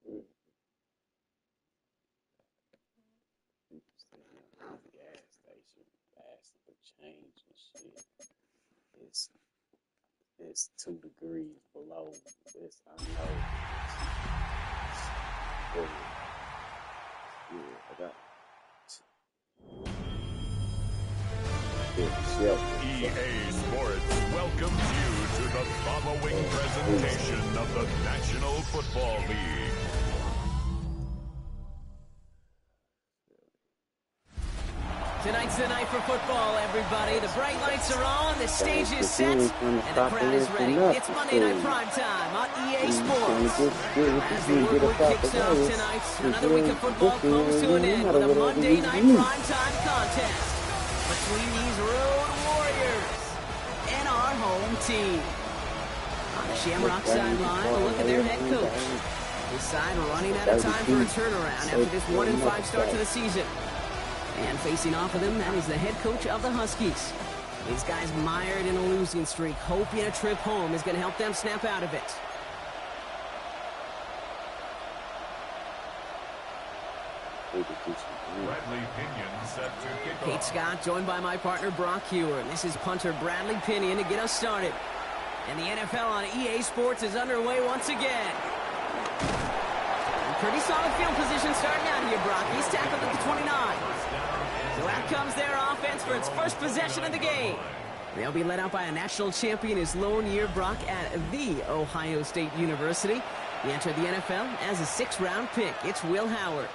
True. People say the gas station asking for change and shit. It's 2 degrees below. This I know. Yeah, I got EA Sports welcomes you to the following presentation of the National Football League. Tonight's the night for football, everybody. The bright lights are on, the stage is set, and the crowd is ready. It's Monday Night Prime Time on EA Sports. As the work week kicks off tonight, another week of football comes to an end with a Monday Night Prime Time contest between these road warriors and our home team. On the Shamrock sideline, a look at their head coach. His side running out of time for a turnaround after this 1-5 start to the season. And facing off of them, that is the head coach of the Huskies. These guys mired in a losing streak, hoping a trip home is going to help them snap out of it. Bradley Pinion set to kick off. Kate Scott joined by my partner Brock Hewer. This is punter Bradley Pinion to get us started. And the NFL on EA Sports is underway once again. Pretty solid field position starting out here, Brock. He's tackled at the 29. So out comes their offense for its first possession of the game. They'll be led out by a national champion his lone year, Brock, at the Ohio State University. He entered the NFL as a 6th-round pick. It's Will Howard.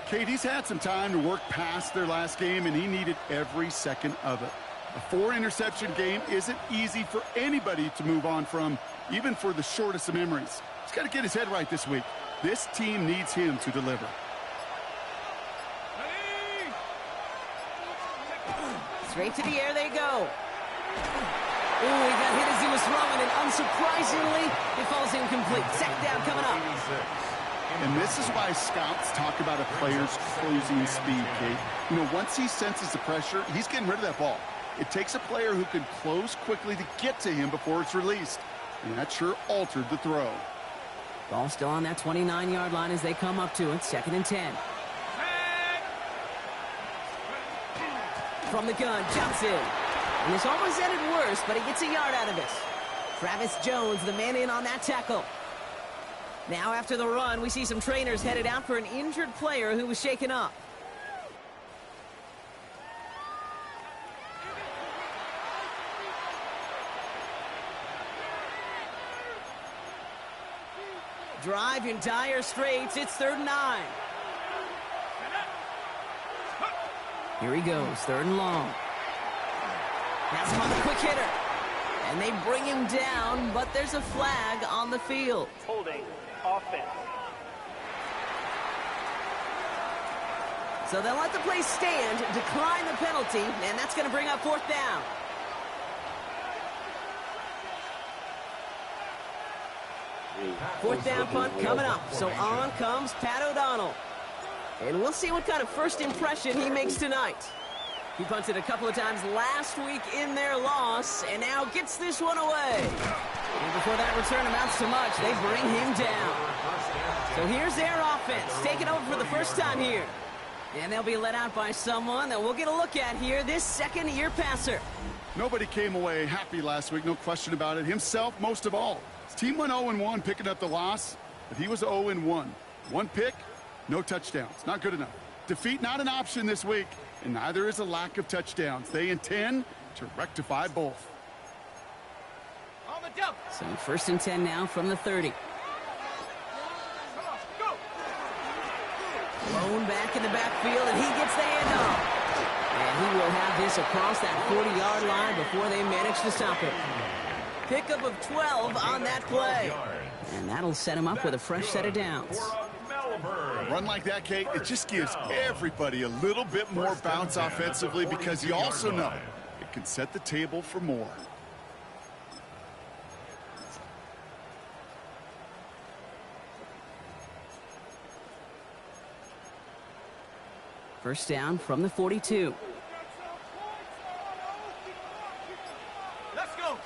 Kate, he's had some time to work past their last game, and he needed every second of it. A 4-interception game isn't easy for anybody to move on from, even for the shortest of memories. He's got to get his head right this week. This team needs him to deliver. Straight to the air they go. Ooh, he got hit as he was throwing, and unsurprisingly, it falls incomplete. 2nd down coming up. And this is why scouts talk about a player's closing speed, Kate. You know, once he senses the pressure, he's getting rid of that ball. It takes a player who can close quickly to get to him before it's released. And that sure altered the throw. Ball still on that 29-yard line as they come up to it. 2nd and 10. From the gun, jumps in. And this almost ended worse, but he gets a yard out of it. Travis Jones, the man in on that tackle. Now after the run, we see some trainers headed out for an injured player who was shaken up. Drive in dire straits. It's 3rd and 9. Here he goes, 3rd and long. That's him on the quick hitter. And they bring him down, but there's a flag on the field. Holding offense. So they'll let the play stand, decline the penalty, and that's going to bring up 4th down. Fourth down punt coming up. So on comes Pat O'Donnell. And we'll see what kind of first impression he makes tonight. He punted a couple of times last week in their loss, and now gets this one away. And before that return amounts to much, they bring him down. So here's their offense, taking over for the first time here. And they'll be led out by someone that we'll get a look at here, this 2nd-year passer. Nobody came away happy last week, no question about it. Himself, most of all. His team went 0-1, picking up the loss, but he was 0-1. 1 pick, no touchdowns. Not good enough. Defeat not an option this week, and neither is a lack of touchdowns. They intend to rectify both. So 1st and 10 now from the 30. Thrown back in the backfield, and he gets the handoff. And he will have this across that 40-yard line before they manage to stop it. Pickup of 12 on that play. And that'll set him up with a fresh set of downs. A run like that, Kate, it just gives everybody a little bit more bounce offensively because you also know it can set the table for more. First down from the 42. Let's go.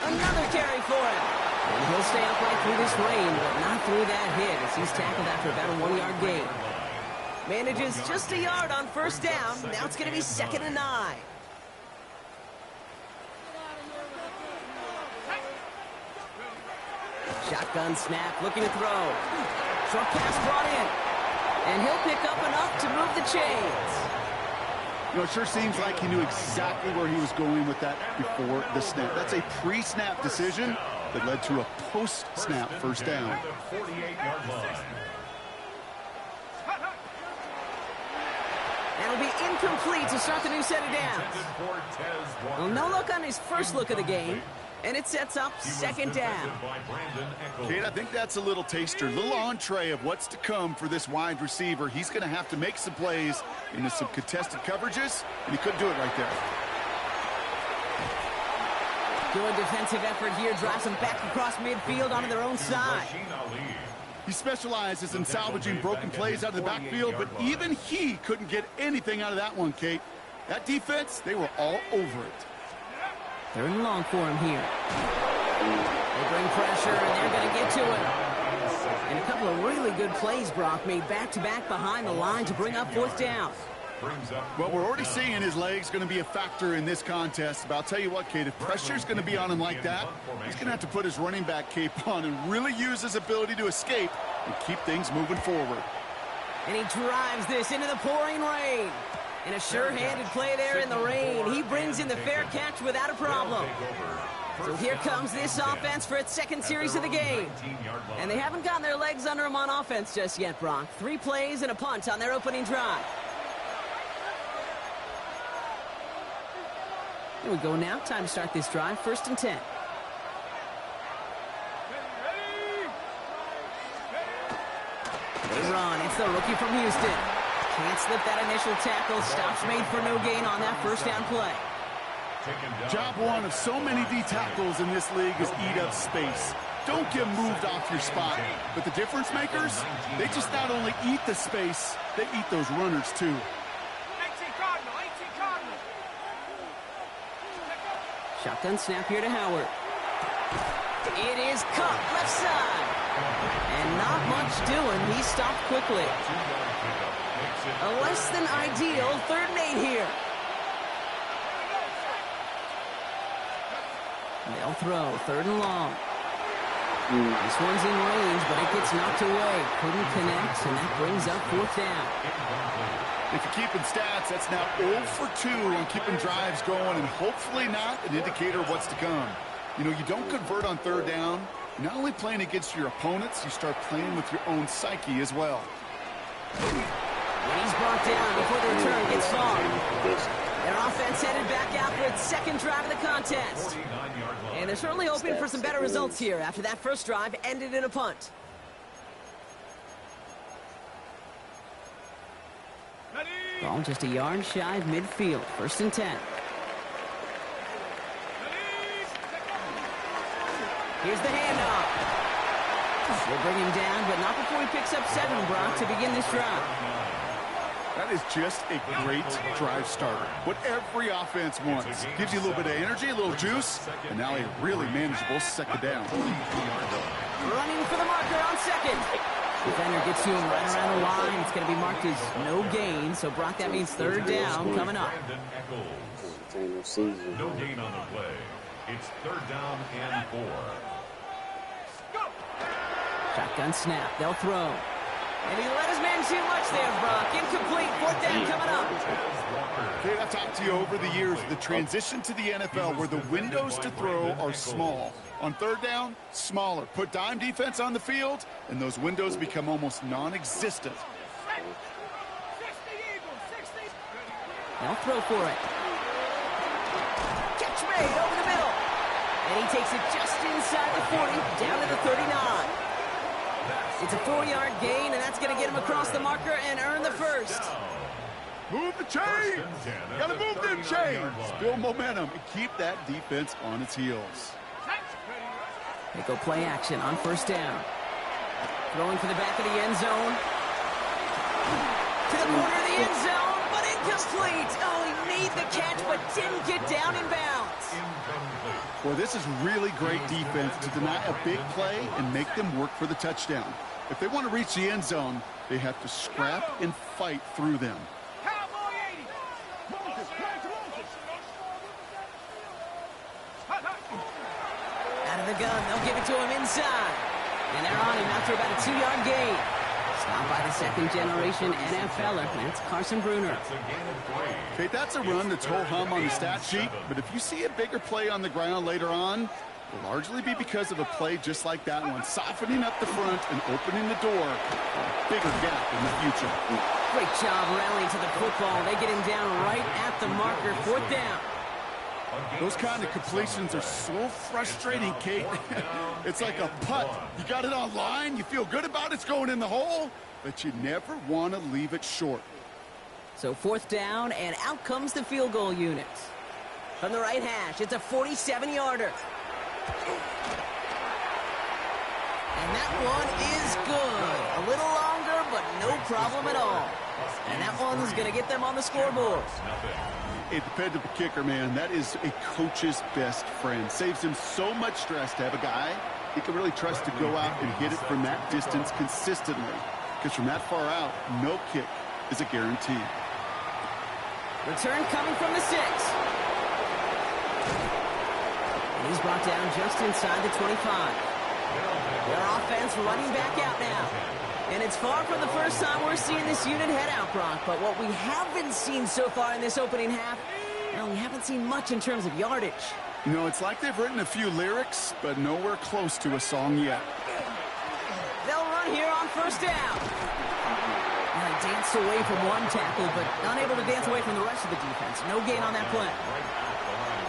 Another carry for him. And he'll stay upright through this rain, but not through that hit as he's tackled after about a 1-yard gain. Manages just a yard on first down. Now it's going to be 2nd and 9. Shotgun snap, looking to throw. Short pass brought in. And he'll pick up enough to move the chains. You know, it sure seems like he knew exactly where he was going with that before the snap. That's a pre-snap decision that led to a post-snap first down. That'll be incomplete to start the new set of downs. Well, no look on his first look of the game, and it sets up 2nd down. Kate, I think that's a little taster, a little entree of what's to come for this wide receiver. He's going to have to make some plays into some contested coverages, and he couldn't do it right there. Good defensive effort here, drives them back across midfield onto their own side. He specializes in salvaging broken plays out of the backfield, but even he couldn't get anything out of that one, Kate. That defense, they were all over it. 3rd and long for him here. They bring pressure, and they're going to get to it. And a couple of really good plays, Brock, made back-to-back behind the line to bring up 4th down. Well, we're already seeing his legs going to be a factor in this contest. But I'll tell you what, Kate, if pressure's going to be on him like that, he's going to have to put his running back cape on and really use his ability to escape and keep things moving forward. And he drives this into the pouring rain. And a sure-handed play there in the rain. He brings in the fair catch without a problem. So here comes this offense for its 2nd series of the game. And they haven't gotten their legs under them on offense just yet, Brock. 3 plays and a punt on their opening drive. Here we go now. Time to start this drive. 1st and 10. They run. It's the rookie from Houston. Can't slip that initial tackle. Stops made for no gain on that first down play. Job one of so many D tackles in this league is eat up space. Don't get moved off your spot. But the difference makers, they just not only eat the space, they eat those runners too. Shotgun snap here to Howard. It is cut left side. And not much doing. He stopped quickly. A less than ideal 3rd and 8 here. They'll throw 3rd and long. This one's in range, but it gets knocked away. Couldn't connect, and that brings up 4th down. If you're keeping stats, that's now 0 for 2 on keeping drives going, and hopefully not an indicator of what's to come. You know, you don't convert on 3rd down. You're not only playing against your opponents, you start playing with your own psyche as well. And he's brought down before the return gets far. Their offense headed back out for its 2nd drive of the contest. And they're certainly hoping for some better results here after that first drive ended in a punt. Ball just a yard shy of midfield. 1st and 10. Here's the handoff. We'll bring him down, but not before he picks up 7, Brock, to begin this drive. That is just a great drive starter. What every offense wants. Gives you a little bit of energy, a little juice, and now a really manageable 2nd down. Running for the marker on 2nd. Defender gets to him right around the line. It's going to be marked as no gain. So, Brock, that means 3rd down coming up. No gain on the play. It's 3rd down and 4. Shotgun snap. They'll throw. And he let his man too much there, Brock. Incomplete. 4th down coming up. Okay, I've talked to you over the years, the transition to the NFL where the windows to throw are small. On 3rd down, smaller. Put dime defense on the field, and those windows become almost non-existent. They'll throw for it. Catch made over the middle. And he takes it just inside the 40, down to the 39. It's a 4-yard gain, and that's going to get him across the marker and earn the 1st. Move the chains! Gotta move them chains! Build momentum and keep that defense on its heels. They go play action on 1st down. Throwing for the back of the end zone. To the corner of the end zone, but incomplete. Oh, he made the catch, but didn't get down in bounds. Incomplete. Well, this is really great defense to deny a big play and make them work for the touchdown. If they want to reach the end zone, they have to scrap and fight through them. Out of the gun, they'll give it to him inside. And they're on him after about a 2-yard gain. Stopped by the second-generation NFLer. That's Carson Bruner. Okay, that's a run that's ho-hum on the stat sheet, but if you see a bigger play on the ground later on, it'll largely be because of a play just like that one, softening up the front and opening the door for a bigger gap in the future. Great job rallying to the football. They get him down right at the marker. 4th down. Those kind of completions are so frustrating, Kate. It's like a putt. You got it on line, you feel good about it's going in the hole, but you never want to leave it short. So 4th down, and out comes the field goal unit. From the right hash, it's a 47-yarder. And that one is good. A little longer, but no problem at all. And that one's going to get them on the scoreboard. A dependable kicker, man, that is a coach's best friend. Saves him so much stress to have a guy he can really trust to go out and hit it from that distance consistently. Because from that far out, no kick is a guarantee. Return coming from the 6. And he's brought down just inside the 25. Their offense running back out now. And it's far from the first time we're seeing this unit head out, Brock. But what we haven't seen so far in this opening half, well, we haven't seen much in terms of yardage. You know, it's like they've written a few lyrics, but nowhere close to a song yet. They'll run here on 1st down. Now he danced away from one tackle, but unable to dance away from the rest of the defense. No gain on that play.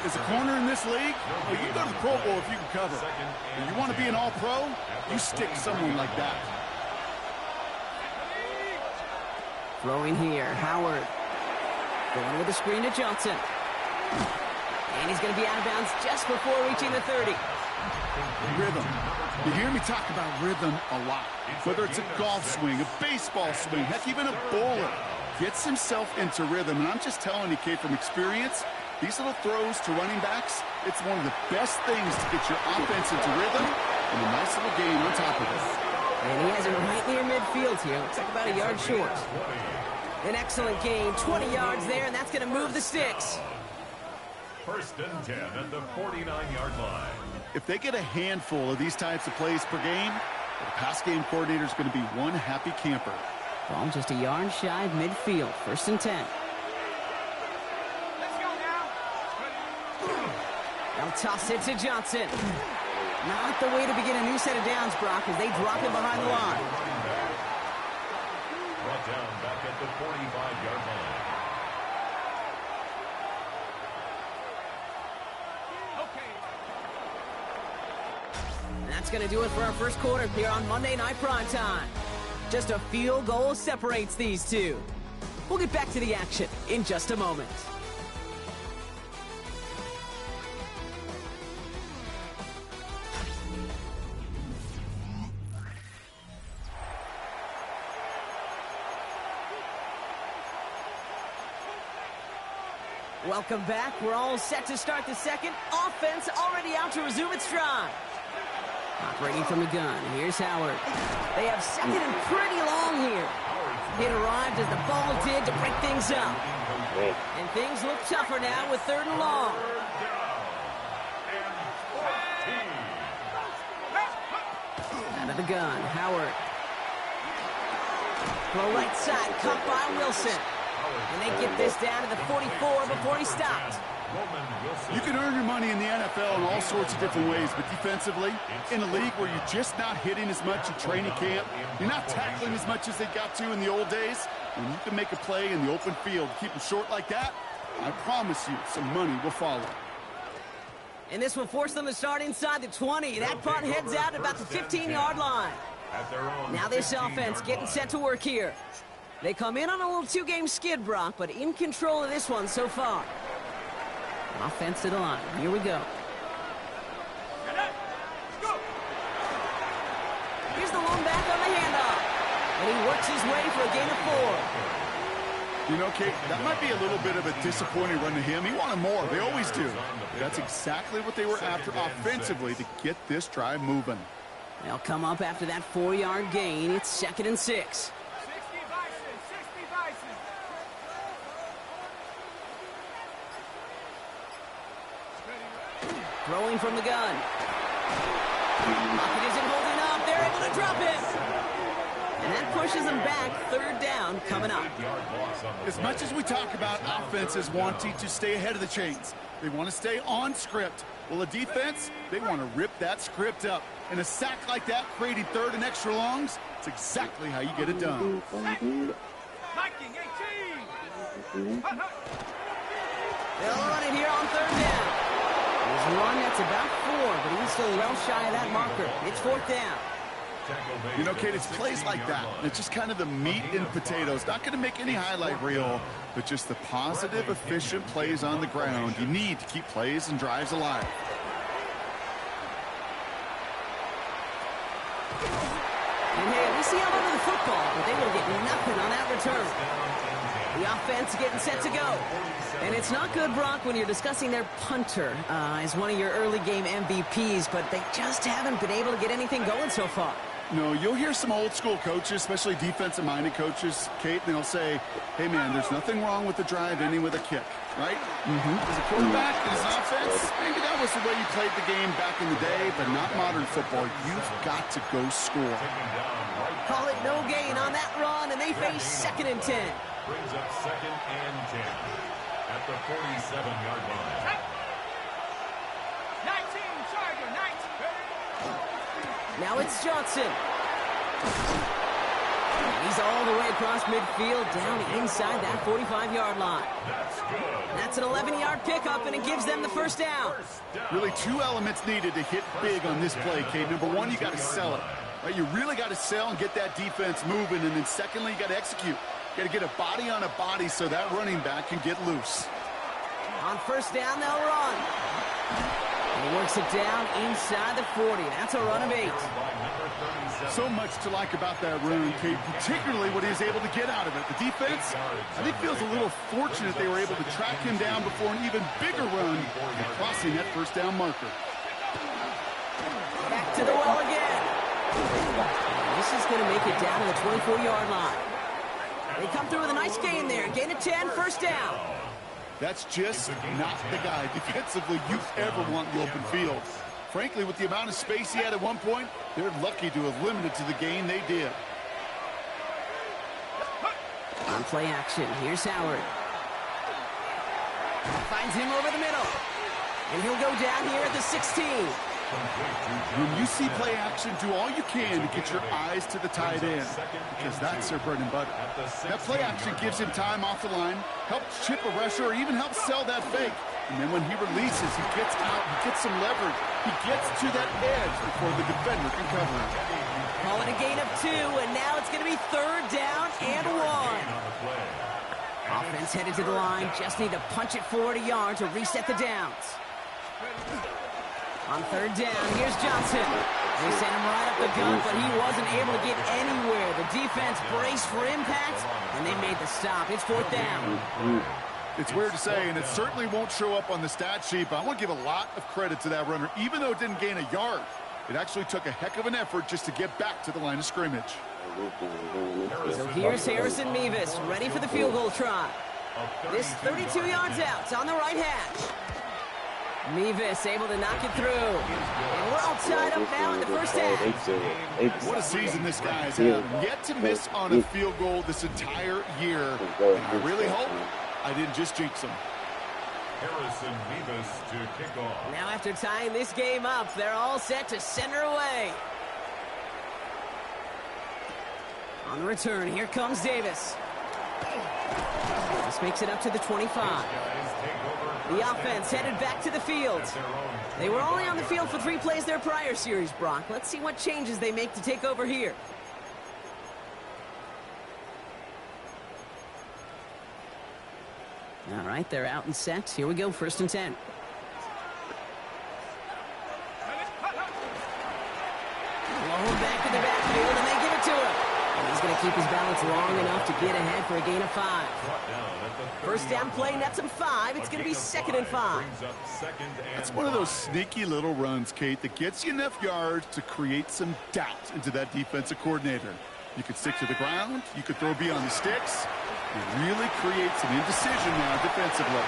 As a corner in this league, well, you go to the Pro Bowl if you can cover. If you want to be an all-pro, you stick someone like that. Throwing here, Howard. Going with the screen to Johnson. And he's going to be out of bounds just before reaching the 30. Rhythm. You hear me talk about rhythm a lot. Whether it's a golf swing, a baseball swing, heck, even a bowler gets himself into rhythm. And I'm just telling you, Kate, from experience, these little throws to running backs, it's one of the best things to get your offense into rhythm and a nice little gain on top of it. And he has it right near midfield here. Looks like about a yard short. An excellent gain, 20 yards there, and that's going to move the sticks. 1st and 10 at the 49-yard line. If they get a handful of these types of plays per game, the pass game coordinator is going to be one happy camper. Ball just a yard shy of midfield, 1st and 10. They'll toss it to Johnson. Not the way to begin a new set of downs, Brock, as they drop him behind the line. Brought down back at the 45-yard line. And that's going to do it for our first quarter here on Monday Night Primetime. Just a field goal separates these two. We'll get back to the action in just a moment. Welcome back. We're all set to start the second. Offense already out to resume its drive. Operating from the gun. Here's Howard. They have 2nd and pretty long here. It arrived as the ball did to break things up. And things look tougher now with 3rd and long. Out of the gun. Howard. Throw right side. Caught by Wilson. And they get this down to the 44 before he stopped. You can earn your money in the NFL in all sorts of different ways, but defensively, in a league where you're just not hitting as much in training camp, you're not tackling as much as they got to in the old days, when you can make a play in the open field, keep them short like that, I promise you some money will follow. And this will force them to start inside the 20. That punt heads out at about the 15-yard line. Now this offense getting set to work here. They come in on a little 2-game skid, Brock, but in control of this one so far. Offense to the line. Here we go. Here's the lone back on the handoff. And he works his way for a gain of 4. You know, Kate, that might be a little bit of a disappointing run to him. He wanted more. They always do. That's exactly what they were after offensively to get this drive moving. They'll come up after that 4-yard gain. It's 2nd and 6. 60 Bison. Throwing from the gun. Pocket isn't holding up. They're able to drop it. And that pushes them back. 3rd down coming up. As much as we talk about offenses wanting to stay ahead of the chains, they want to stay on script. Well, the defense, they want to rip that script up. And a sack like that, creating 3rd and extra longs, it's exactly how you get it done. They'll run it here on 3rd down. There's one that's about 4, but he's still well shy of that marker. It's 4th down. You know, Kate, it's plays like that. It's just kind of the meat and potatoes. Not going to make any highlight reel, but just the positive, efficient plays on the ground. You need to keep plays and drives alive. And hey, at least he held onto the football, but they will get nothing on that return. The offense getting set to go. And it's not good, Brock, when you're discussing their punter as one of your early game MVPs, but they just haven't been able to get anything going so far. No, you'll hear some old school coaches, especially defensive-minded coaches, Kate, and they'll say, hey, man, there's nothing wrong with the drive ending with a kick, right? As a quarterback, as an offense, maybe that was the way you played the game back in the day, but not modern football. You've got to go score. Call it no gain on that run, and they face 2nd and 10. Brings up 2nd and 10 at the 47-yard line. 19, Charger, 19. Now it's Johnson. He's all the way across midfield, down inside that 45-yard line. That's an 11-yard pickup, and it gives them the 1st down. Really 2 elements needed to hit big on this play, Kate. Number 1, you got to sell it. Right? You really got to sell and get that defense moving, and then secondly, you got to execute. You got to get a body on a body so that running back can get loose. On 1st down, they'll run. He works it down inside the 40. That's a run of 8. So much to like about that run, Kate, particularly what he was able to get out of it. The defense, I think, feels a little fortunate they were able to track him down before an even bigger run and crossing that 1st down marker. Back to the well again. This is going to make it down to the 24-yard line. They come through with a nice gain there. Gain of 10, 1st down. That's just not the guy defensively you ever want in the open field. Frankly, with the amount of space he had at one point, they're lucky to have limited to the gain they did. On play action, here's Howard. Finds him over the middle. And he'll go down here at the 16. When you see play action, do all you can to get your eyes to the tight end, because that's their bread and butter. That play action gives him time off the line, helps chip a rusher, or even helps sell that fake. And then when he releases, he gets out, he gets some leverage. He gets to that edge before the defender can cover him. Call it a gain of 2, and now it's going to be 3rd down and 1. Offense headed to the line, just need to punch it forward a yard to reset the downs. On 3rd down, here's Johnson. They sent him right up the gut, but he wasn't able to get anywhere. The defense braced for impact, and they made the stop. It's 4th down. It's weird to say, and it certainly won't show up on the stat sheet, but I want to give a lot of credit to that runner. Even though it didn't gain a yard, it actually took a heck of an effort just to get back to the line of scrimmage. So here's Harrison Mevis, ready for the field goal try. This 32 yards out. It's on the right hash. Mevis able to knock it through. And we're all tied up now in the 1st half. What a season this guy's had. Yet to miss on a field goal this entire year. And I really hope I didn't just jinx him. Harrison Mevis to kick off. Now after tying this game up, they're all set to center away. On the return, here comes Davis. This makes it up to the 25. The offense headed back to the field. They were only on the field for 3 plays their prior series, Brock. Let's see what changes they make to take over here. All right, they're out and set. Here we go, 1st and 10. Blown back to the backfield, and they give it to him. And he's going to keep his balance long enough to get ahead for a gain of 5. First down play nets him 5. It's going to be 2nd and 5. That's one of those sneaky little runs, Kate, that gets you enough yards to create some doubt into that defensive coordinator. You could stick to the ground. You could throw beyond the sticks. It really creates an indecision now defensively.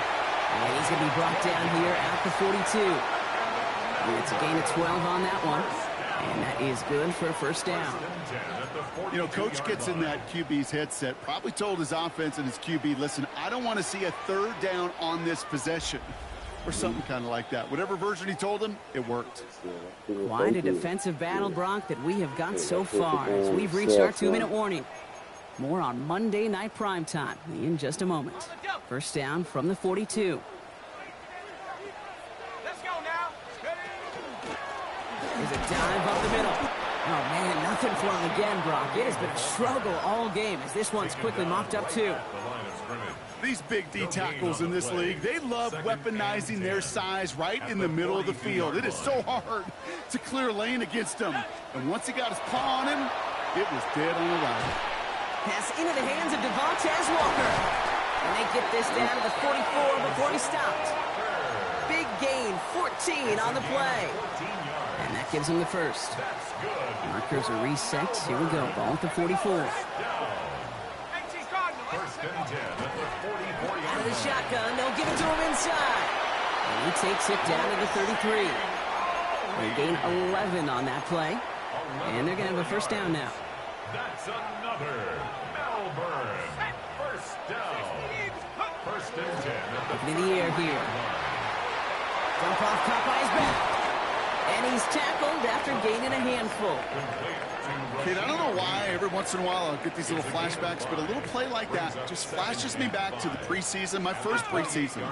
And he's going to be brought down here at the 42. And it's a gain of 12 on that one. And that is good for a first down. You know, Coach gets in that QB's headset, probably told his offense and his QB, listen, I don't want to see a 3rd down on this possession. Or something kind of like that. Whatever version he told him, it worked. Quite a defensive battle, Brock, that we have got so far as we've reached our 2-minute warning. More on Monday Night Primetime in just a moment. First down from the 42. Let's go now. There's a dive up the middle. Oh, man, nothing for him again, Brock. It has been a struggle all game as this one's quickly mopped up, too. These big D tackles in this league, they love weaponizing their size right in the middle of the field. It is so hard to clear a lane against them. And once he got his paw on him, it was dead on arrival. Pass into the hands of Devontae Walker. And they get this down to the 44 before he stopped. Big gain, 14 on the play. And that gives him the first. Markers are reset. Here we go. Ball at the 44. Out of the shotgun. They'll give it to him inside. And he takes it down to the 33. They gain 11 on that play. And they're going to have a first down now. That's another Melbourne first down. First and 10 at Up in the air here. Dump off, caught by his back. And he's tackled after gaining a handful. Kid, I don't know why every once in a while I'll get these little flashbacks, but a little play like that just flashes me back to the preseason, my first preseason.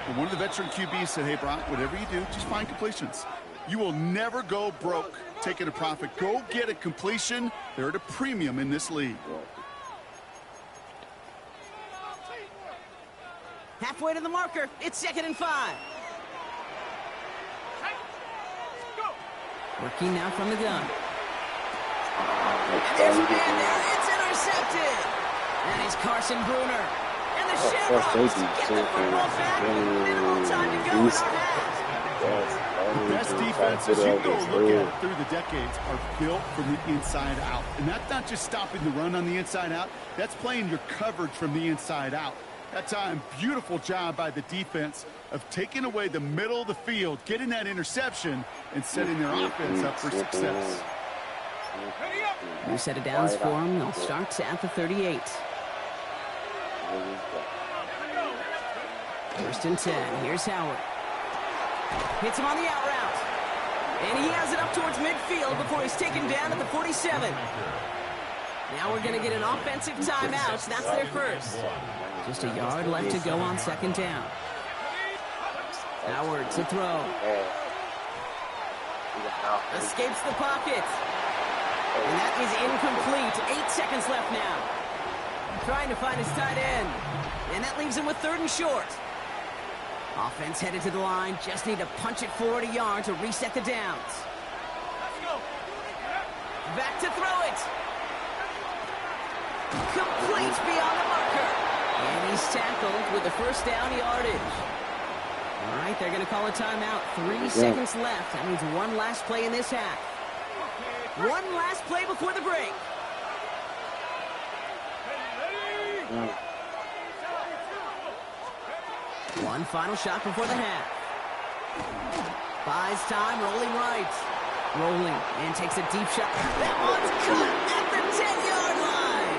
And one of the veteran QBs said, hey, Brock, whatever you do, just find completions. You will never go broke taking a profit. Go get a completion. They're at a premium in this league. Halfway to the marker. It's 2nd and 5. Working now from the gun. And there's a man there. It's intercepted. That is Carson Bruner. And the Shamrocks get the football back. Minimal time to go in our half. The best defenses you go look at through the decades are built from the inside out. And that's not just stopping the run on the inside out. That's playing your coverage from the inside out. That time, beautiful job by the defense of taking away the middle of the field, getting that interception, and setting their offense up for success. New set of downs for them. They'll start at the 38. First and 10. Here's Howard. Hits him on the out route. And he has it up towards midfield before he's taken down at the 47. Now we're going to get an offensive timeout. That's their first. Just a yard left to go on 2nd down. Howard to throw. Escapes the pocket. And that is incomplete. 8 seconds left now. Trying to find his tight end. And that leaves him with 3rd and short. Offense headed to the line. Just need to punch it forward a yard to reset the downs. Back to throw it. Complete beyond the marker. And he's tackled with the first down yardage. All right, they're going to call a timeout. 3 seconds left. That means one last play in this half. One last play before the break. One final shot before the half. Buys time, rolling right. Rolling, and takes a deep shot. That one's cut at the 10-yard line.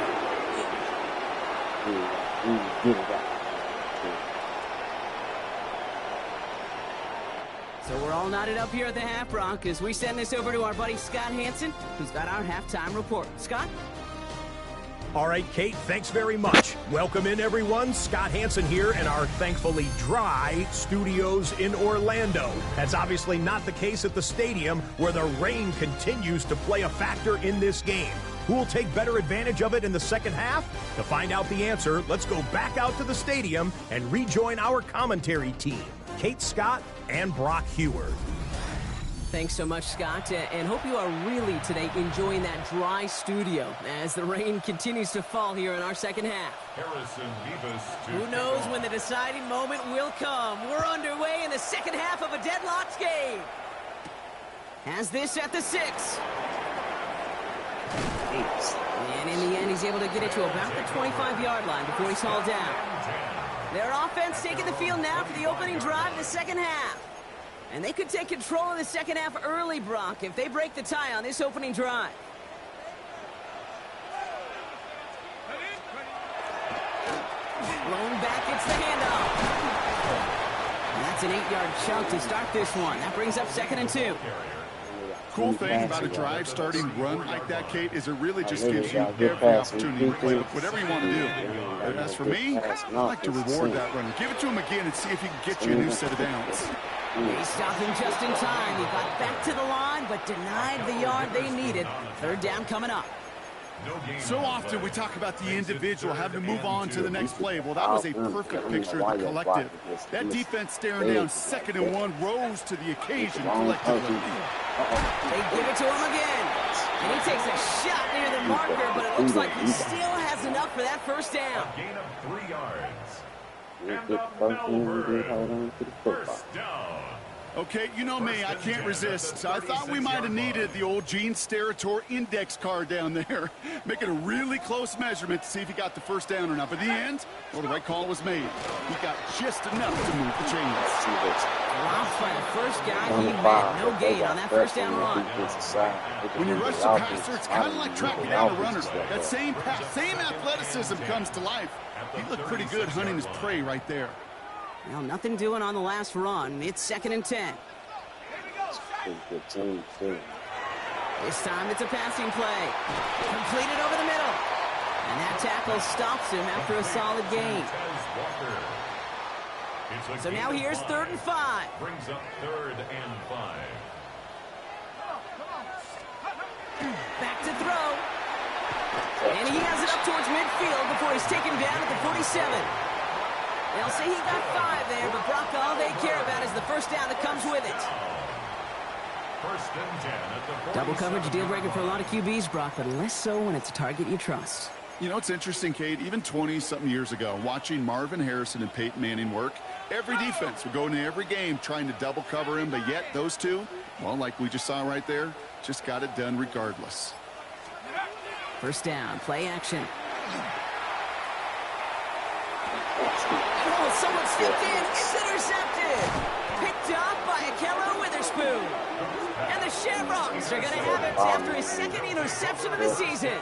So we're all knotted up here at the half, Brock, as we send this over to our buddy Scott Hansen, who's got our halftime report. Scott? All right, Kate, thanks very much. Welcome in, everyone. Scott Hansen here in our thankfully dry studios in Orlando. That's obviously not the case at the stadium, where the rain continues to play a factor in this game. Who will take better advantage of it in the second half? To find out the answer, let's go back out to the stadium and rejoin our commentary team, Kate Scott and Brock Heward. Thanks so much, Scott, and hope you are really today enjoying that dry studio as the rain continues to fall here in our second half. Who knows when the deciding moment will come? We're underway in the second half of a deadlocked game. Has this at the 6. And in the end, he's able to get it to about the 25-yard line before he's hauled down. Their offense taking the field now for the opening drive of the second half. And they could take control of the second half early, Brock, if they break the tie on this opening drive. Thrown back, gets the handoff. And that's an 8-yard chunk to start this one. That brings up 2nd and 2. Cool thing about a drive starting run like that, Kate, is it really just gives you every opportunity to play whatever you want to do. And as for me, I like to reward that runner. Give it to him again and see if he can get you a new set of downs. They stopped him just in time. He got back to the line, but denied the yard they needed. 3rd down coming up. So often we talk about the individual having to move on to the next play. Well, that was a perfect picture of the collective. That defense staring down 2nd and 1 rose to the occasion collectively. They give it to him again. And he takes a shot near the marker, but it looks like he still has enough for that 1st down. Gain of 3 yards. First down. Okay, you know me, I can't resist. I thought we might have needed the old Gene Steratore index card down there. Making a really close measurement to see if he got the 1st down or not. But in the end, well, the right call was made. He got just enough to move the chains. Dropped by the first guy he met. No gain on that 1st down run. When you rush the passer, it's kind of like tracking down a runner. That same pass, same athleticism comes to life. He looked pretty good hunting his prey right there. Well, nothing doing on the last run. It's 2nd and 10. This time it's a passing play. Completed over the middle. And that tackle stops him after a solid gain. So now here's 3rd and 5. Brings up 3rd and 5. Back to throw. And he has it up towards midfield before he's taken down at the 47. They'll say he got 5 there, but Brock, all they care about is the 1st down that comes with it. 1st and 10 at the 47. Double coverage, a deal breaker for a lot of QBs, Brock, but less so when it's a target you trust. You know, it's interesting, Kate, even 20-something years ago, watching Marvin Harrison and Peyton Manning work, every defense would go into every game trying to double cover him, but yet those two, well, like we just saw right there, just got it done regardless. 1st down, play action. Oh, someone stepped in. It's intercepted. Picked up by Akello Witherspoon. And the Shamrocks are going to have it after his 2nd interception of the season.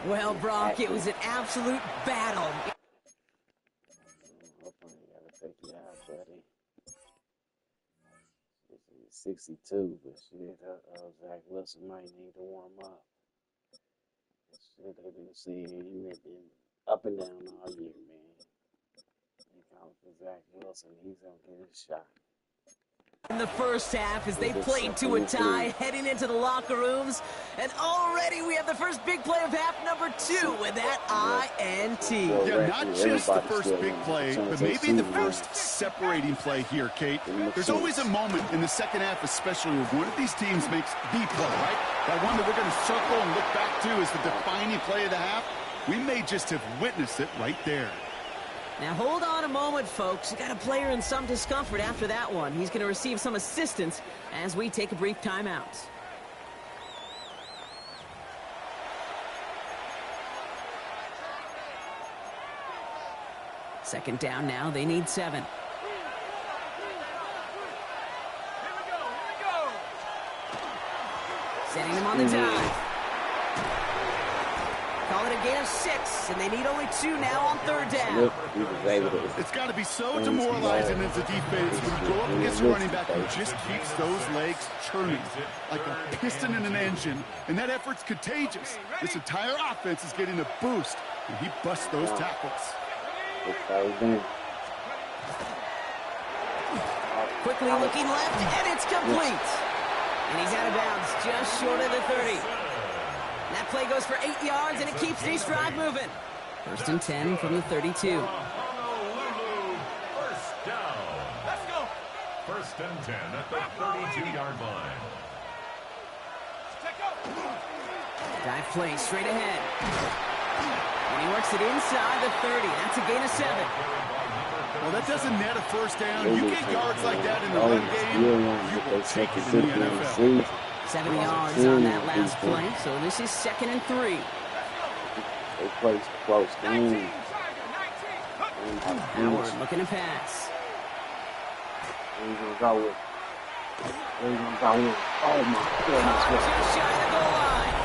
Well, Brock, it was an absolute battle. 62, but shit, Zach Wilson might need to warm up. Shit, they've been seeing him up and down all year, man. They call for Zach Wilson. He's going to get his shot. In the first half, as they played to a tie, heading into the locker rooms, and already we have the first big play of half number 2 with that INT. Yeah, not just the first big play, but maybe the first separating play here, Kate. There's always a moment in the second half, especially where one of these teams makes the play, right? That one that we're going to circle and look back to as the defining play of the half. We may just have witnessed it right there. Now hold on a moment, folks. You got a player in some discomfort after that one. He's going to receive some assistance as we take a brief timeout. Second down now. They need 7. Setting him on the dive. Call it a gain of 6, and they need only 2 now on 3rd down. It's got to be so demoralizing as a defense when you go up against a running back who just keeps those legs churning like a piston in an engine, and that effort's contagious. This entire offense is getting a boost, and he busts those tackles. Quickly looking left, and it's complete. And he's out of bounds just short of the 30. And that play goes for 8 yards, and it keeps this drive moving. 1st and 10 from the 32. Honolulu, 1st down. First and 10 at the 32-yard line. Dive play straight ahead. And he works it inside the 30. That's a gain of 7. Well, that doesn't net a first down. You get yards like that in the run game, you will take it in the NFL. 7 yards on that last play, so this is 2nd and 3. They play close game. Howard looking to pass. Where you gonna go with? Where you gonna go with? Oh my goodness. Just shy of the goal line.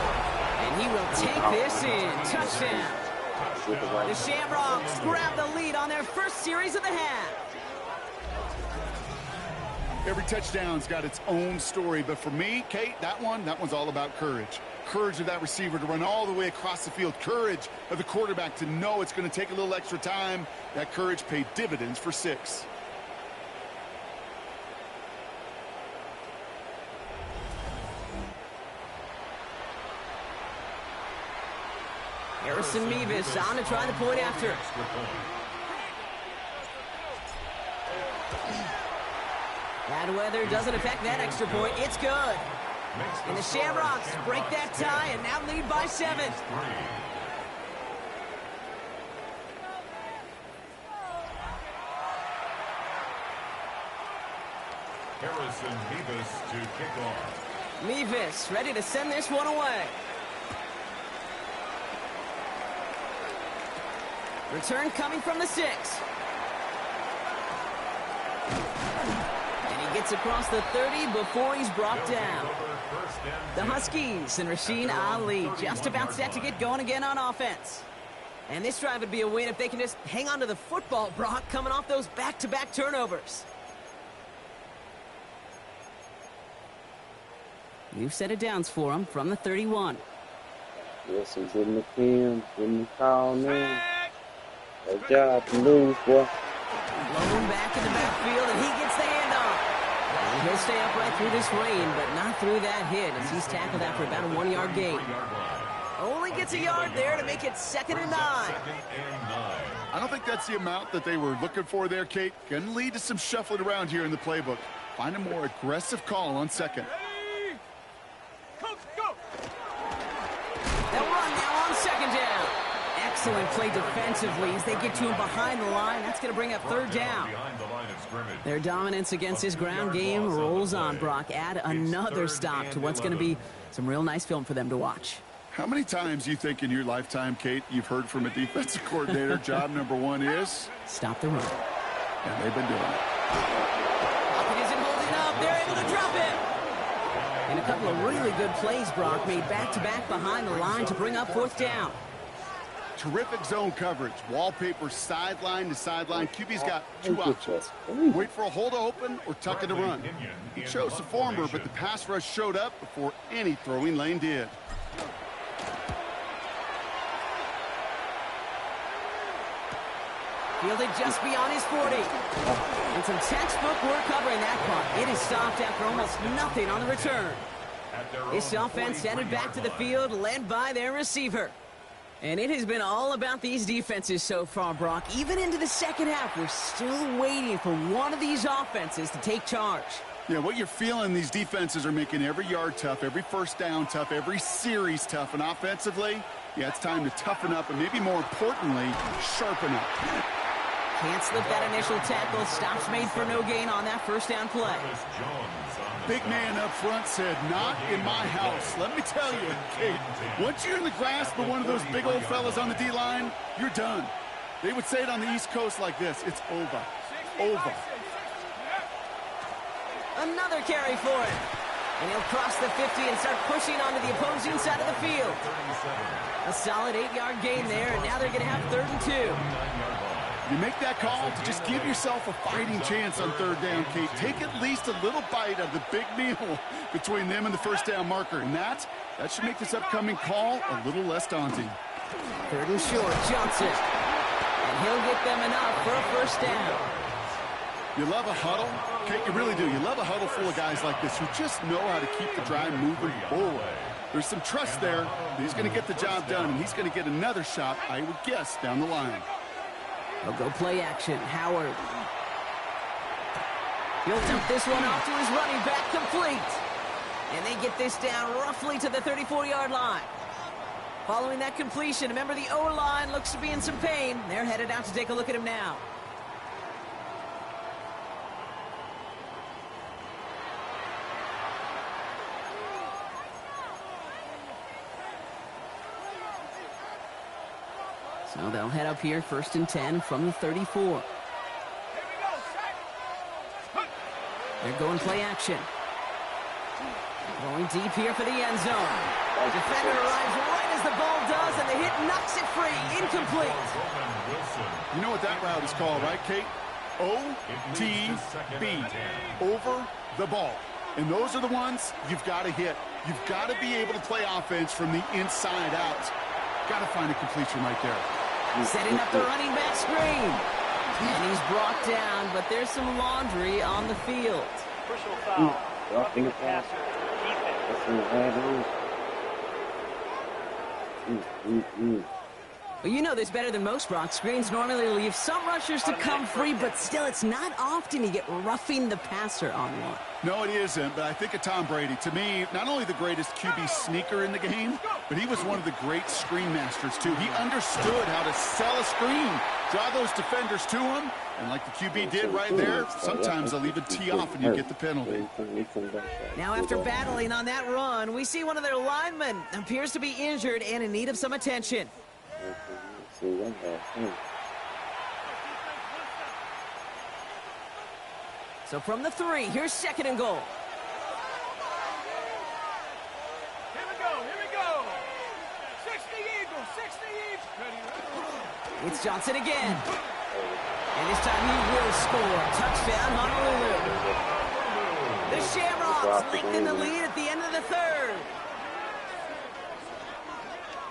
And he will take this in. Touchdown. The Shamrocks grab the lead on their first series of the half. Every touchdown's got its own story, but for me, Kate, that one's all about courage. Courage of that receiver to run all the way across the field. Courage of the quarterback to know it's going to take a little extra time. That courage paid dividends for 6. Harrison Mevis on to try the point after. Bad weather doesn't affect that extra point. It's good. And the Shamrocks break that tie and now lead by 7. Harrison Mevis to kick off. Mevis ready to send this one away. Return coming from the 6. And he gets across the 30 before he's brought down. The Huskies and Rasheen Ali just about set to get going again on offense. And this drive would be a win if they can just hang on to the football, Brock, coming off those back-to-back turnovers. New set of downs for him from the 31. Yes, he's in the Kim, in the call now. Good job to lose, boy. Blown back in the backfield, and he gets the handoff. And he'll stay upright through this rain, but not through that hit as he's tackled after about a 1-yard gain. Only gets a yard there to make it 2nd and 9. I don't think that's the amount that they were looking for there, Kate. Going to lead to some shuffling around here in the playbook. Find a more aggressive call on 2nd. They'll run now on 2nd down. Excellent play defensively as they get to him behind the line. That's going to bring up 3rd down. Their dominance against his ground game rolls on, Brock. Add another stop to what's going to be some real nice film for them to watch. How many times do you think in your lifetime, Kate, you've heard from a defensive coordinator, job number 1 is? Stop the run. And they've been doing it. Pocket isn't holding up. They're able to drop it. And a couple of really good plays, Brock, made back-to-back behind the line to bring up 4th down. Terrific zone coverage. Wallpaper sideline to sideline. QB's got 2 options. Wait for a hole to open or tuck it to run. He chose the former, but the pass rush showed up before any throwing lane did. Fielded just beyond his 40. And some textbook work covering that punt. It is stopped after almost nothing on the return. This offense headed back to the field, led by their receiver. And it has been all about these defenses so far, Brock. Even into the 2nd half, we're still waiting for one of these offenses to take charge. Yeah, what you're feeling, these defenses are making every yard tough, every first down tough, every series tough. And offensively, yeah, it's time to toughen up and maybe more importantly, sharpen up. Can't slip that initial tackle. Stops made for no gain on that 1st down play. Big man up front said, not in my house. Let me tell you, Kate, once you're in the grasp of one of those big old fellas on the D-line, you're done. They would say it on the East Coast like this, it's over. Over. Another carry for him. And he'll cross the 50 and start pushing onto the opposing side of the field. A solid 8-yard gain there, and now they're going to have 3rd and 2. You make that call to just give yourself a fighting chance on 3rd down, Kate. Take at least a little bite of the big meal between them and the 1st down marker. And that should make this upcoming call a little less daunting. 3rd and short, Johnson. And he'll get them enough for a 1st down. You love a huddle? Kate, you really do. You love a huddle full of guys like this who just know how to keep the drive moving forward. There's some trust there. He's going to get the job done, and he's going to get another shot, I would guess, down the line. They'll go play action. Howard. He'll dump this one off to his running back, complete. And they get this down roughly to the 34-yard line. Following that completion, remember the O-line looks to be in some pain. They're headed out to take a look at him now. So they'll head up here, 1st and 10 from the 34. They're going play action. Going deep here for the end zone. Defender arrives right as the ball does, and the hit knocks it free. Incomplete. You know what that route is called, right, Kate? OTB. Over the ball. And those are the ones you've got to hit. You've got to be able to play offense from the inside out. Got to find a completion right there. Setting up the running back screen. And he's brought down, but there's some laundry on the field. Personal foul. Roughing the passer. Well, you know this better than most, Brock. Screens normally leave some rushers to come free, but still, it's not often you get roughing the passer on one. No, it isn't, but I think of Tom Brady. To me, not only the greatest QB sneaker in the game, but he was one of the great screen masters, too. He understood how to sell a screen, draw those defenders to him, and like the QB did right there, sometimes they'll even tee off and you get the penalty. Now, after battling on that run, we see one of their linemen appears to be injured and in need of some attention. So from the 3, here's 2nd and goal. Here we go. 60 Eagles, 60 Eagles. It's Johnson again. And this time he will score. Touchdown, Honolulu. The Shamrocks lengthen the lead at the end of the 3rd.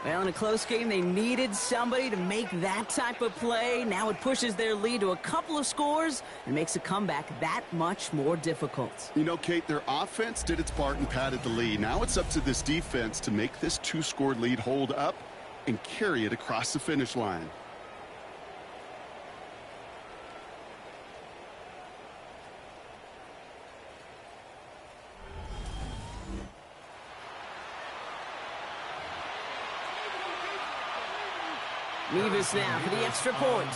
Well, in a close game, they needed somebody to make that type of play. Now it pushes their lead to a couple of scores and makes a comeback that much more difficult. You know, Kate, their offense did its part and padded the lead. Now it's up to this defense to make this 2-score lead hold up and carry it across the finish line. Mevis now for the extra point.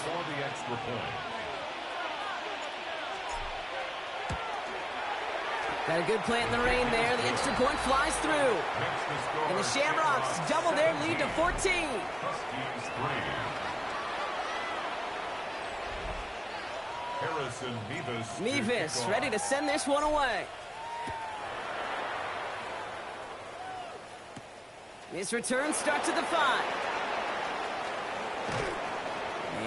Got a good play in the rain there. The extra point flies through. And the Shamrocks double their lead to 14. Mevis ready to send this one away. His return starts at the 5.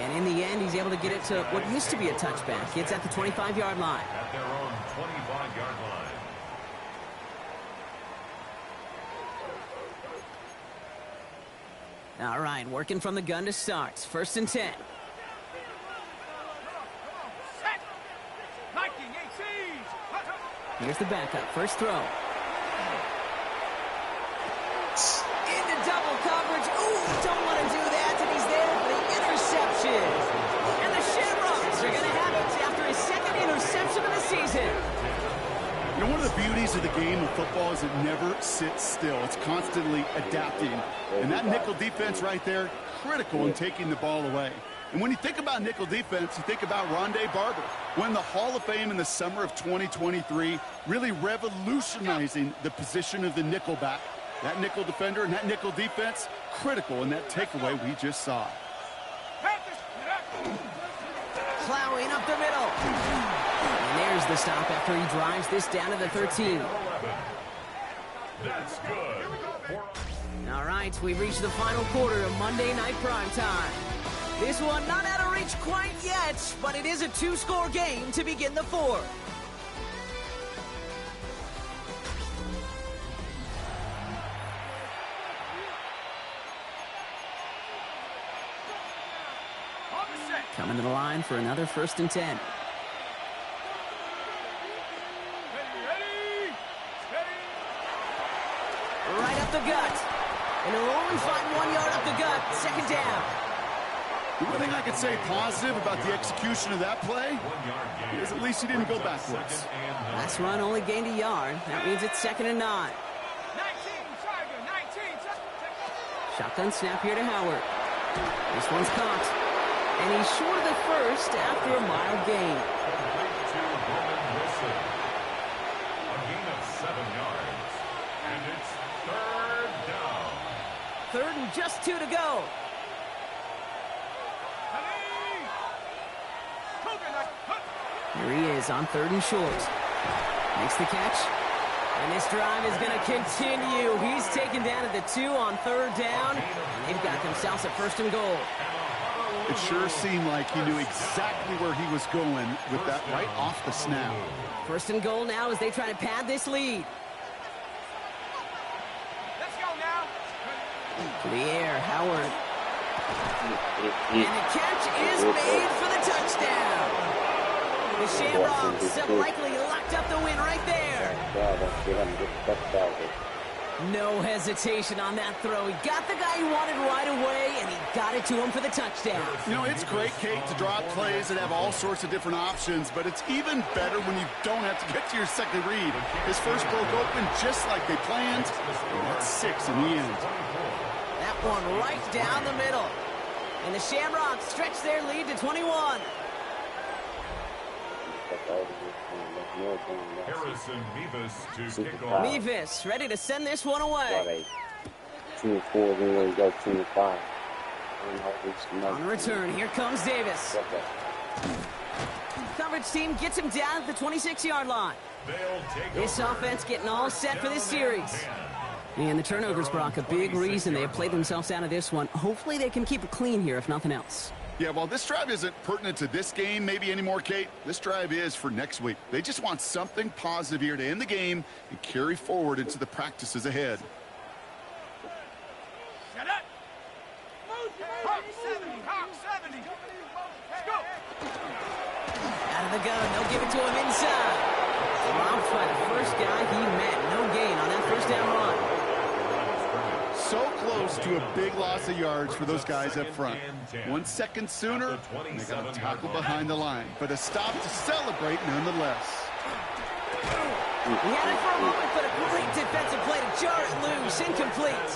And in the end, he's able to get it to what used to be a touchback. It's at the 25-yard line. At their own 25-yard line. All right, working from the gun to start. 1st and 10. Here's the backup. First throw. Into double coverage. Ooh, don't want to do that. And he's there for the interception. And the Shamrocks are going to have it after his 2nd interception of the season. You know, one of the beauties of the game of football is it never sits still. It's constantly adapting. And that nickel defense right there, critical in taking the ball away. And when you think about nickel defense, you think about Rondé Barber, won the Hall of Fame in the summer of 2023, really revolutionizing the position of the nickelback. That nickel defender and that nickel defense, critical in that takeaway we just saw. Plowing up the middle. And there's the stop after he drives this down to the 13. That's good. All right, we've reached the final quarter of Monday Night Primetime. This one not out of reach quite yet, but it is a 2-score game to begin the 4th. Coming to the line for another 1st and 10. Right up the gut. And he'll only find 1 yard up the gut. 2nd down. The one thing I could say positive about the execution of that play is at least he didn't go backwards. Last run only gained a yard. That means it's 2nd and 9. 19, Tiger, 19. Shotgun snap here to Howard. This one's caught. And he's short of the first after a mild gain. A gain of 7 yards. And it's 3rd down. 3rd and just 2 to go. Here he is on 3rd and short. Makes the catch. And this drive is going to continue. He's taken down at the 2 on 3rd down. And they've got themselves a 1st and goal. It sure seemed like he knew exactly where he was going with that right off the snap. 1st and goal now as they try to pad this lead. Let's go now. To the air, Howard. And the catch is made for the touchdown. The Shamrocks have likely locked up the win right there. No hesitation on that throw. He got the guy he wanted right away, and he got it to him for the touchdown. You know, it's great, Kate, to drop plays that have all sorts of different options, but it's even better when you don't have to get to your second read. His first broke open just like they planned, and that's 6 in the end. That one right down the middle. And the Shamrocks stretch their lead to 21. Harrison Mevis to kick off. Mevis ready to send this one away. 2 and 4, then we're going to go 2 and 5. On return, here comes Davis. Coverage team gets him down at the 26-yard line. This offense getting all set for this series. And the turnovers, Brock, a big reason they have played themselves out of this one. Hopefully they can keep it clean here, if nothing else. Yeah, while this drive isn't pertinent to this game maybe anymore, Kate, this drive is for next week. They just want something positive here to end the game and carry forward into the practices ahead. Shut up. Hawk 70, Hawk 70. Let's go. Out of the gun, they'll give it to him inside. Dropped by the first guy he met. No gain on that 1st down run. So close to a big loss of yards for those guys up front. 1 second sooner, and they got a tackle behind the line. But a stop to celebrate nonetheless. He had it for a moment, but a great defensive play to jar it loose. Incomplete.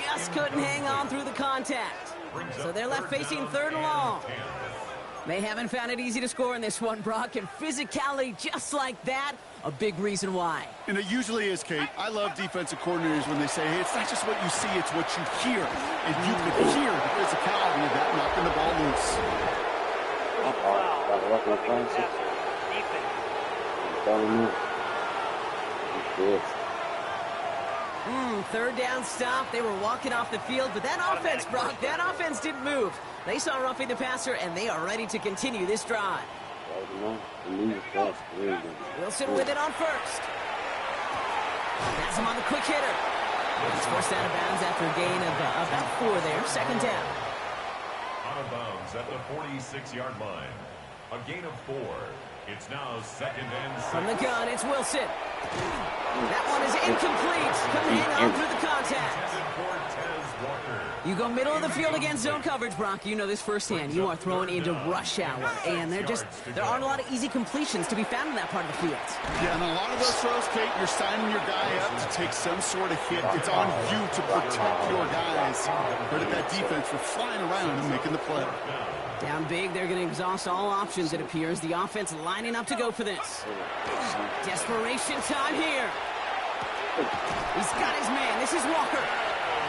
Just couldn't hang on through the contact. So they're left facing 3rd and long. They haven't found it easy to score in this one, Brock, and physicality just like that, a big reason why. And it usually is, Kate. I love defensive coordinators when they say, hey, it's not just what you see, it's what you hear. And you could hear the physicality of that knocking the ball loose. Third down stop. They were walking off the field, but that offense, Brock, that offense didn't move. They saw roughing the passer, and they are ready to continue this drive. Wilson with it on 1st. That's him on the quick hitter. He's forced out of bounds after a gain of about 4 there. 2nd down. Out of bounds at the 46-yard line. A gain of 4. It's now 2nd and 6. From the gun, it's Wilson. That one is incomplete. Couldn't hang on through the contact. You go middle of the field against zone coverage, Brock. You know this firsthand. You are thrown into rush hour, and there aren't a lot of easy completions to be found in that part of the field. Yeah, and a lot of those throws, Kate, you're signing your guy up to take some sort of hit. It's on you to protect your guys. Credit that defense for flying around and making the play. Down big, they're going to exhaust all options, it appears. The offense lining up to go for this. Desperation time here. He's got his man. This is Walker.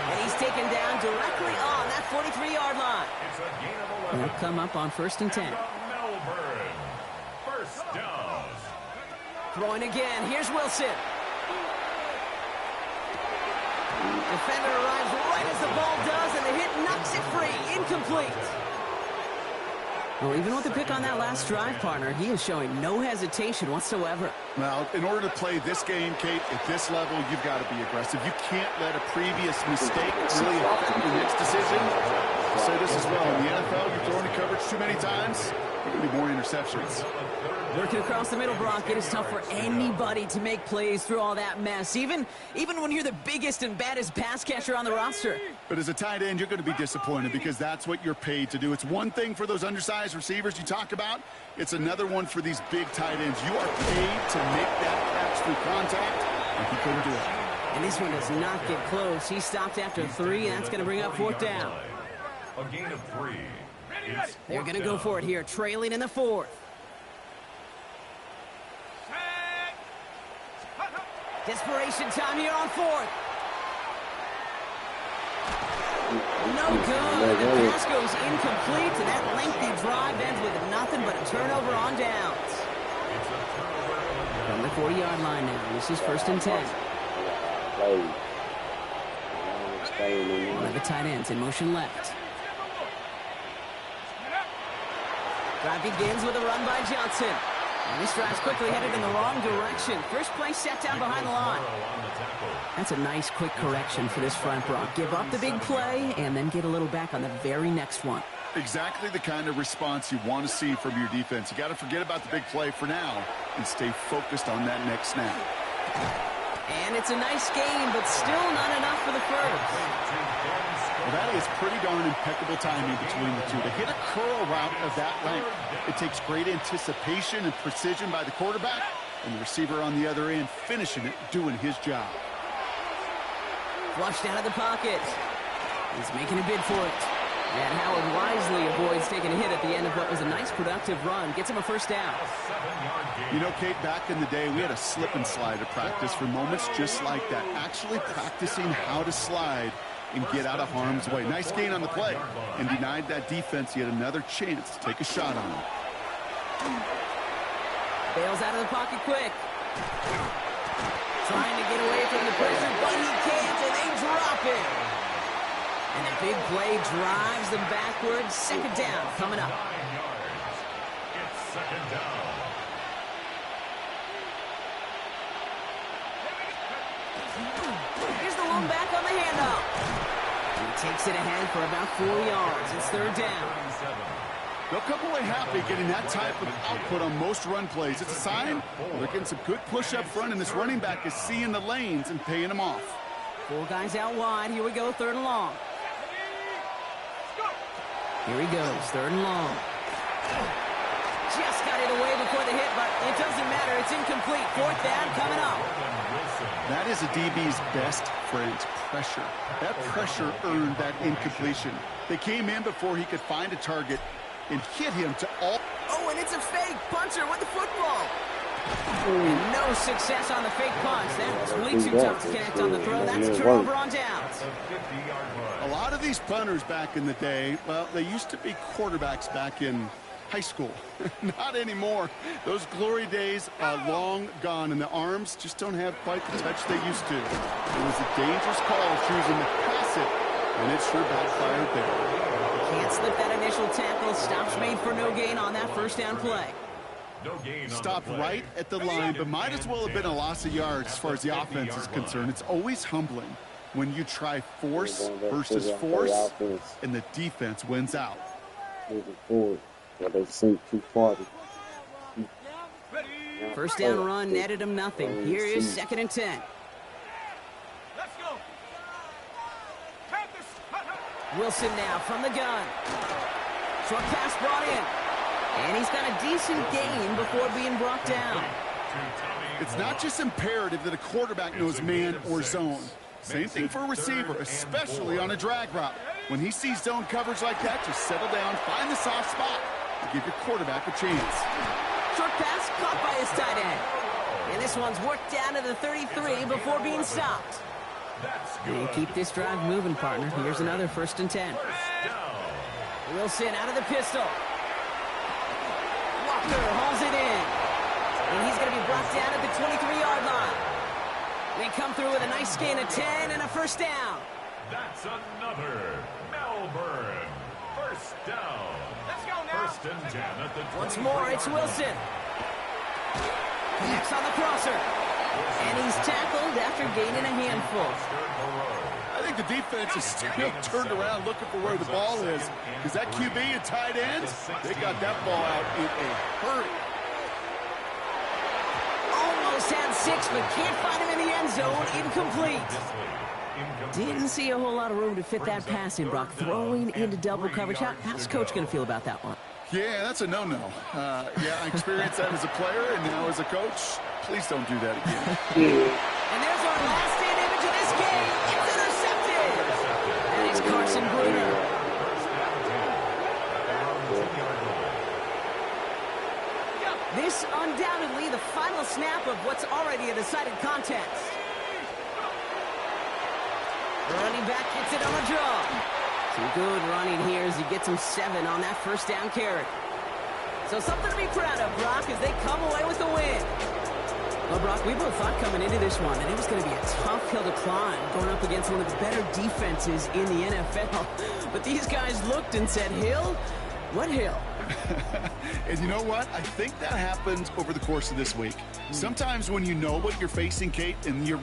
And he's taken down directly on that 43-yard line. They'll come up on 1st and 10. Melbourne. 1st down. Throwing again. Here's Wilson. Defender arrives right as the ball does, and the hit knocks it free. Incomplete. Well, even with the pick on that last drive, partner, he is showing no hesitation whatsoever. Well, in order to play this game, Kate, at this level, you've got to be aggressive. You can't let a previous mistake really affect your next decision. I'll say this as well. In the NFL, you're thrown in coverage too many times, There could be more interceptions. Working across the middle, Brock, it is tough for anybody to make plays through all that mess, even when you're the biggest and baddest pass catcher on the roster. But as a tight end, you're going to be disappointed because that's what you're paid to do. It's one thing for those undersized receivers you talk about. It's another one for these big tight ends. You are paid to make that catch through contact, and he couldn't do it. And this one does not get close. He stopped after 3, and that's going to bring up 4th down. A gain of 3. They're going to go for it here, trailing in the 4th. Desperation time here on 4th. No good. The pass goes incomplete, and that lengthy drive ends with nothing but a turnover on downs. From the 40-yard line now, this is 1st and 10. One of the tight ends in motion left. Drive begins with a run by Johnson. And this drive's quickly headed in the wrong direction. First play set down behind the line. That's a nice quick correction for this front, Brock. Give up the big play and then get a little back on the very next one. Exactly the kind of response you want to see from your defense. You got to forget about the big play for now and stay focused on that next snap. And it's a nice gain, but still not enough for the first. Well, that is pretty darn impeccable timing between the two. To hit a curl route of that length, it takes great anticipation and precision by the quarterback, and the receiver on the other end finishing it, doing his job. Flushed out of the pocket. He's making a bid for it. And Howard wisely avoids taking a hit at the end of what was a nice productive run. Gets him a 1st down. You know, Kate, back in the day, we had a slip and slide at practice for moments just like that. Actually practicing how to slide and get out of harm's way. Nice gain on the play, and denied that defense yet another chance to take a shot on him. Bails out of the pocket quick. Trying to get away from the pressure, but he can't, and they drop it. And a big play drives them backwards. 2nd down coming up. 9 yards. It's 2nd down. Here's the lone back on the handoff. He takes it ahead for about 4 yards. It's 3rd down. They'll come away happy getting that type of output on most run plays. It's a sign they're getting some good push up front, and this running back is seeing the lanes and paying them off. 4 guys out wide. Here we go, 3rd and long. Here he goes, 3rd and long. Just got it away before the hit, but it doesn't matter. It's incomplete. 4th down coming up. That is a DB's best friend, pressure. That pressure earned that incompletion. They came in before he could find a target and hit him to all. Oh, and it's a fake puncher with the football. And no success on the fake punch. That was way too tough to connect on the throw. That's a turnover on downs. A lot of these punters back in the day, well, they used to be quarterbacks back in high school. Not anymore. Those glory days are long gone, and the arms just don't have quite the touch they used to. It was a dangerous call choosing to pass it, and it sure backfired there. Can't slip that initial tackle. Stops made for no gain on that 1st down play. Stopped right at the line, but might as well have been a loss of yards as far as the offense is concerned. It's always humbling when you try force versus force, and the defense wins out. Moving forward, they sink too far. 1st down run netted him nothing. Here is 2nd and 10. Let's go. Wilson now from the gun. Short pass brought in. And he's got a decent gain before being brought down. It's not just imperative that a quarterback knows man or zone. Same thing for a receiver, especially on a drag route. When he sees zone coverage like that, just settle down, find the soft spot, and give your quarterback a chance. Short pass caught by his tight end. And this one's worked down to the 33 before being stopped. And keep this drive moving, partner. Here's another 1st and 10. Wilson out of the pistol. Walker holds it in. And he's going to be brought down at the 23-yard line. They come through with a nice gain of 10 and a 1st down. That's another Melbourne 1st down. Let's go now. 1st and 10 at the 23. Once more, it's Wilson. Connects on the crosser. And he's tackled after gaining a handful. I think think the defense is still turned around looking for where the ball is. Because that QB and tight ends, they got that ball out in a hurry. Almost had 6, but can't find him in the end zone. Incomplete. Didn't see a whole lot of room to fit that pass in, Brock. Throwing into double coverage. How's Coach going to feel about that one? Yeah, that's a no-no. Yeah, I experienced that as a player, and now as a coach, please don't do that again. And there's our last stand image of this game. It's intercepted. And it's Carson Bruner. This undoubtedly the final snap of what's already a decided contest. The running back gets it on a draw. Some good running here as he gets him 7 on that first down carry. So something to be proud of, Brock, as they come away with the win. Well, Brock, we both thought coming into this one that it was going to be a tough hill to climb, going up against one of the better defenses in the NFL. But these guys looked and said, Hill? What hill? And you know what? I think that happens over the course of this week. Sometimes when you know what you're facing, Kate, and you're